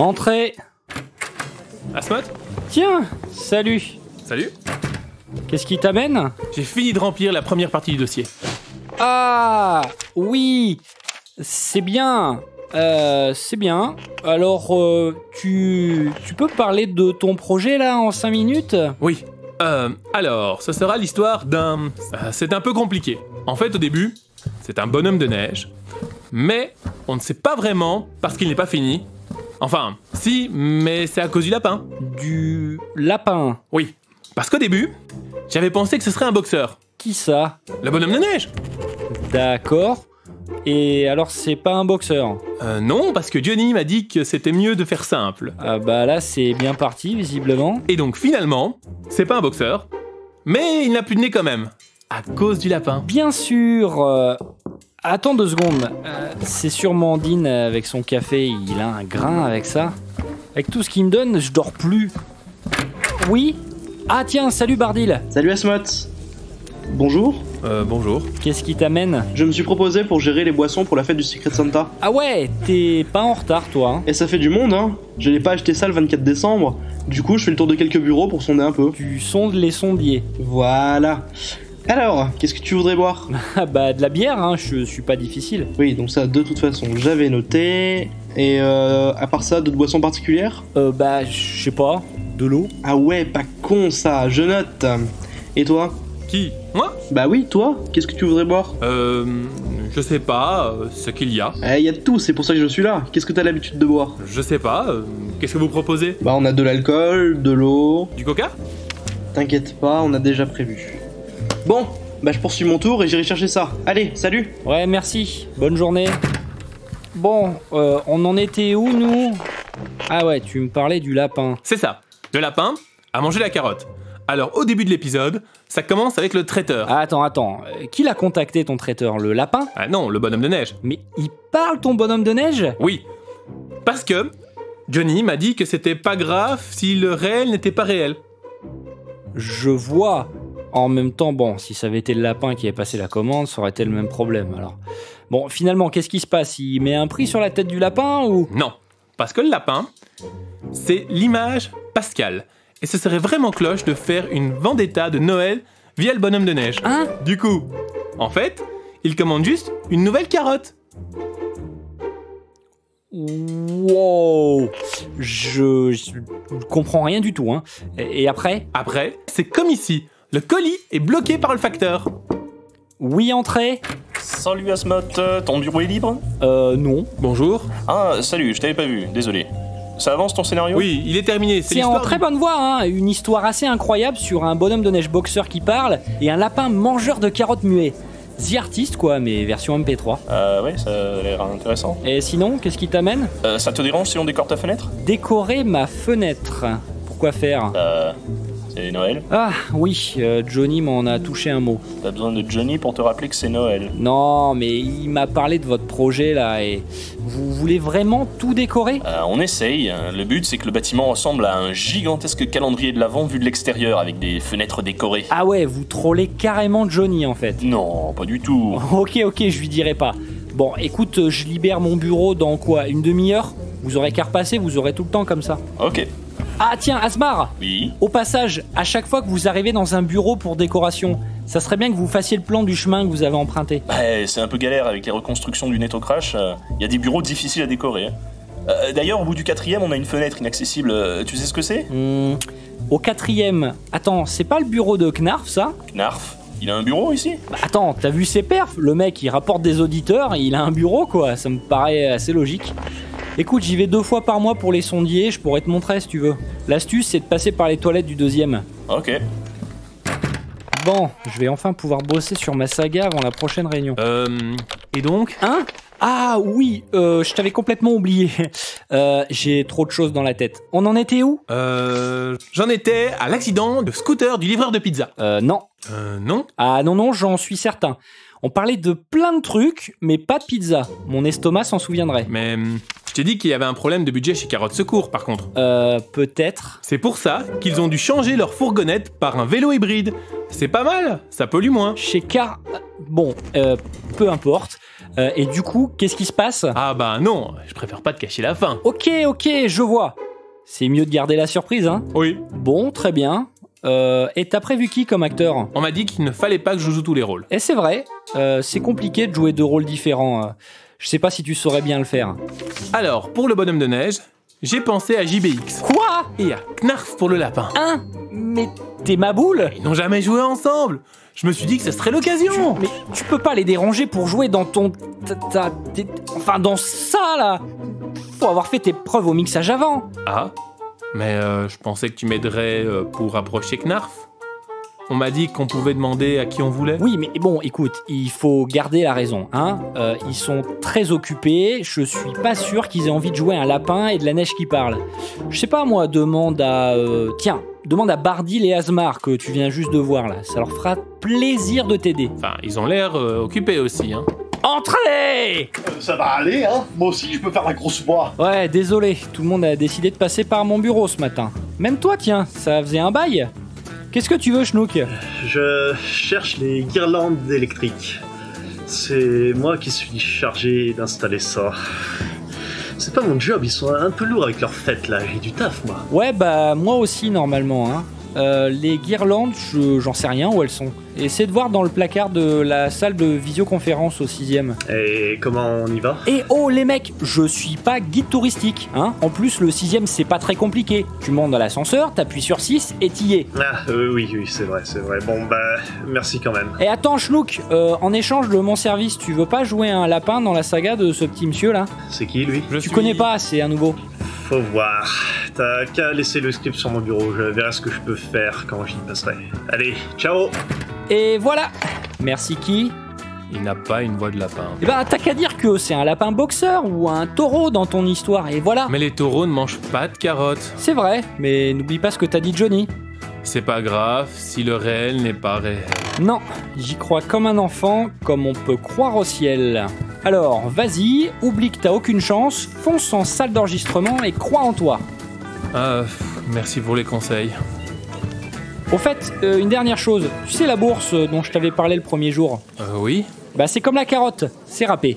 Entrez. Asmod? Tiens, salut. Salut. Qu'est-ce qui t'amène? J'ai fini de remplir la première partie du dossier. Ah, oui, c'est bien. C'est bien. Alors, tu peux parler de ton projet là en 5 minutes? Oui. Alors, ce sera l'histoire d'un... c'est un peu compliqué. En fait, au début, c'est un bonhomme de neige. Mais on ne sait pas vraiment parce qu'il n'est pas fini. Enfin, si, mais c'est à cause du lapin. Du lapin? Oui. Parce qu'au début, j'avais pensé que ce serait un boxeur. Qui ça? Le bonhomme de neige. D'accord. Et alors, c'est pas un boxeur? Non, parce que Johnny m'a dit que c'était mieux de faire simple. Ah bah là, c'est bien parti, visiblement. Et donc finalement, c'est pas un boxeur, mais il n'a plus de nez quand même, à cause du lapin. Bien sûr. Attends 2 secondes. C'est sûrement Dean avec son café. Il a un grain avec ça. Avec tout ce qu'il me donne, je dors plus. Oui? Ah tiens, salut Bardil. Salut Asmot. Bonjour. Bonjour. Qu'est-ce qui t'amène? Je me suis proposé pour gérer les boissons pour la fête du Secret Santa. Ah ouais, t'es pas en retard toi, hein? Et ça fait du monde, hein. Je n'ai pas acheté ça le 24 décembre. Du coup, je fais le tour de quelques bureaux pour sonder un peu. Tu sondes les sondiers. Voilà. Alors, qu'est-ce que tu voudrais boire? Ah bah de la bière, hein, je suis pas difficile. Oui, donc ça, de toute façon, j'avais noté. Et à part ça, d'autres boissons particulières? Bah je sais pas, de l'eau. Ah ouais, pas con ça, je note. Et toi? Qui? Moi? Bah oui, toi, qu'est-ce que tu voudrais boire? Je sais pas, ce qu'il y a. Il y a de tout, c'est pour ça que je suis là. Qu'est-ce que t'as l'habitude de boire? Je sais pas, qu'est-ce que vous proposez? Bah on a de l'alcool, de l'eau... Du coca? T'inquiète pas, on a déjà prévu. Bon, bah je poursuis mon tour et j'irai chercher ça. Allez, salut! Ouais, merci. Bonne journée. Bon, on en était où, nous? Ah ouais, tu me parlais du lapin. C'est ça, le lapin a mangé la carotte. Alors au début de l'épisode, ça commence avec le traiteur. Ah, attends. Qui l'a contacté, ton traiteur? Le lapin? Ah non, le bonhomme de neige. Mais il parle, ton bonhomme de neige? Oui, parce que Johnny m'a dit que c'était pas grave si le réel n'était pas réel. Je vois. En même temps, bon, si ça avait été le lapin qui avait passé la commande, ça aurait été le même problème, alors. Bon, finalement, qu'est-ce qui se passe? Il met un prix sur la tête du lapin, ou? Non, parce que le lapin, c'est l'image pascale. Et ce serait vraiment cloche de faire une vendetta de Noël via le bonhomme de neige. Hein? Du coup, en fait, il commande juste une nouvelle carotte. Wow. Je comprends rien du tout, hein. Et après? Après, c'est comme ici. Le colis est bloqué par le facteur. Oui, entrez. Salut Asmot, ton bureau est libre? Non. Bonjour. Ah, salut, je t'avais pas vu, désolé. Ça avance ton scénario? Oui, il est terminé. C'est en très bonne voie, hein. Une histoire assez incroyable sur un bonhomme de neige boxeur qui parle et un lapin mangeur de carottes muet. The Artist, quoi, mais version MP3. Ouais, ça a l'air intéressant. Et sinon, qu'est-ce qui t'amène? Ça te dérange si on décore ta fenêtre? Décorer ma fenêtre. Pourquoi faire? C'est Noël. Ah, oui, Johnny m'en a touché un mot. T'as besoin de Johnny pour te rappeler que c'est Noël. Non, mais il m'a parlé de votre projet, là, et... Vous voulez vraiment tout décorer? On essaye. Le but, c'est que le bâtiment ressemble à un gigantesque calendrier de l'Avent vu de l'extérieur, avec des fenêtres décorées. Ah ouais, vous trollez carrément Johnny, en fait. Non, pas du tout. Ok, je lui dirai pas. Bon, écoute, je libère mon bureau dans quoi, une demi-heure? Vous aurez qu'à repasser, vous aurez tout le temps comme ça. Ok. Ah tiens, Asmar! Oui? Au passage, à chaque fois que vous arrivez dans un bureau pour décoration, ça serait bien que vous fassiez le plan du chemin que vous avez emprunté. C'est un peu galère avec les reconstructions du Netto Crash. Y a des bureaux difficiles à décorer. D'ailleurs, au bout du 4e, on a une fenêtre inaccessible. Tu sais ce que c'est? Au 4e... Attends, c'est pas le bureau de Knarf, ça? Knarf? Il a un bureau ici? Bah, attends, t'as vu ses perfs? Le mec, il rapporte des auditeurs et il a un bureau, quoi. Ça me paraît assez logique. Écoute, j'y vais 2 fois par mois pour les sondiers, je pourrais te montrer si tu veux. L'astuce, c'est de passer par les toilettes du 2e. Ok. Bon, je vais enfin pouvoir bosser sur ma saga avant la prochaine réunion. Et donc? Hein? Ah oui, je t'avais complètement oublié. J'ai trop de choses dans la tête. On en était où? J'en étais à l'accident de scooter du livreur de pizza. Non. Non? Ah non, j'en suis certain. On parlait de plein de trucs, mais pas de pizza. Mon estomac s'en souviendrait. Mais je t'ai dit qu'il y avait un problème de budget chez Carotte Secours, par contre. Peut-être. C'est pour ça qu'ils ont dû changer leur fourgonnette par un vélo hybride. C'est pas mal, ça pollue moins. Chez Car... Bon, peu importe. Et du coup, qu'est-ce qui se passe? Ah bah non, je préfère pas te cacher la fin. Ok, je vois. C'est mieux de garder la surprise, hein? Oui. Bon, très bien. Et t'as prévu qui comme acteur? On m'a dit qu'il ne fallait pas que je joue tous les rôles. Et c'est vrai, c'est compliqué de jouer deux rôles différents. Je sais pas si tu saurais bien le faire. Alors, pour le bonhomme de neige, j'ai pensé à JBX. Quoi? Et à Knarf pour le lapin. Hein? Mais t'es ma boule? Ils n'ont jamais joué ensemble. Je me suis dit que ce serait l'occasion. Mais tu peux pas les déranger pour jouer dans ton... Enfin, dans ça, là. Faut avoir fait tes preuves au mixage avant. Ah, mais je pensais que tu m'aiderais pour approcher Knarf. On m'a dit qu'on pouvait demander à qui on voulait. Oui, mais bon, écoute, il faut garder la raison, hein. Ils sont très occupés, je suis pas sûr qu'ils aient envie de jouer un lapin et de la neige qui parle. Je sais pas, moi, demande à... demande à Bardil et Asmar que tu viens juste de voir, là. Ça leur fera plaisir de t'aider. Enfin, ils ont l'air occupés aussi, hein. Entrez! Ça va aller, hein? Moi aussi, je peux faire la grosse voix. Ouais, désolé, tout le monde a décidé de passer par mon bureau ce matin. Même toi, tiens, ça faisait un bail. Qu'est-ce que tu veux, Schnook? Je cherche les guirlandes électriques. C'est moi qui suis chargé d'installer ça. C'est pas mon job, ils sont un peu lourds avec leurs fêtes là, j'ai du taf moi. Ouais, bah moi aussi normalement, hein. Les guirlandes, j'en sais rien où elles sont. Essaie de voir dans le placard de la salle de visioconférence au 6ème. Et comment on y va? Et oh les mecs, je suis pas guide touristique, hein. En plus le 6ème c'est pas très compliqué. Tu montes dans l'ascenseur, t'appuies sur 6 et t'y es. Ah oui, c'est vrai. Bon bah, merci quand même. Et attends Schnook, en échange de mon service, tu veux pas jouer un lapin dans la saga de ce petit monsieur là? C'est qui lui? Tu connais pas, c'est un nouveau. Faut voir. T'as qu'à laisser le script sur mon bureau, je verrai ce que je peux faire quand j'y passerai. Allez, ciao! Et voilà. Merci qui? Il n'a pas une voix de lapin. Eh ben t'as qu'à dire que c'est un lapin boxeur ou un taureau dans ton histoire, et voilà. Mais les taureaux ne mangent pas de carottes. C'est vrai, mais n'oublie pas ce que t'as dit Johnny. C'est pas grave si le réel n'est pas réel. Non, j'y crois comme un enfant, comme on peut croire au ciel. Alors, vas-y, oublie que t'as aucune chance, fonce en salle d'enregistrement et crois en toi. Merci pour les conseils. Au fait, une dernière chose, tu sais la bourse dont je t'avais parlé le premier jour? Oui. Bah c'est comme la carotte, c'est râpé.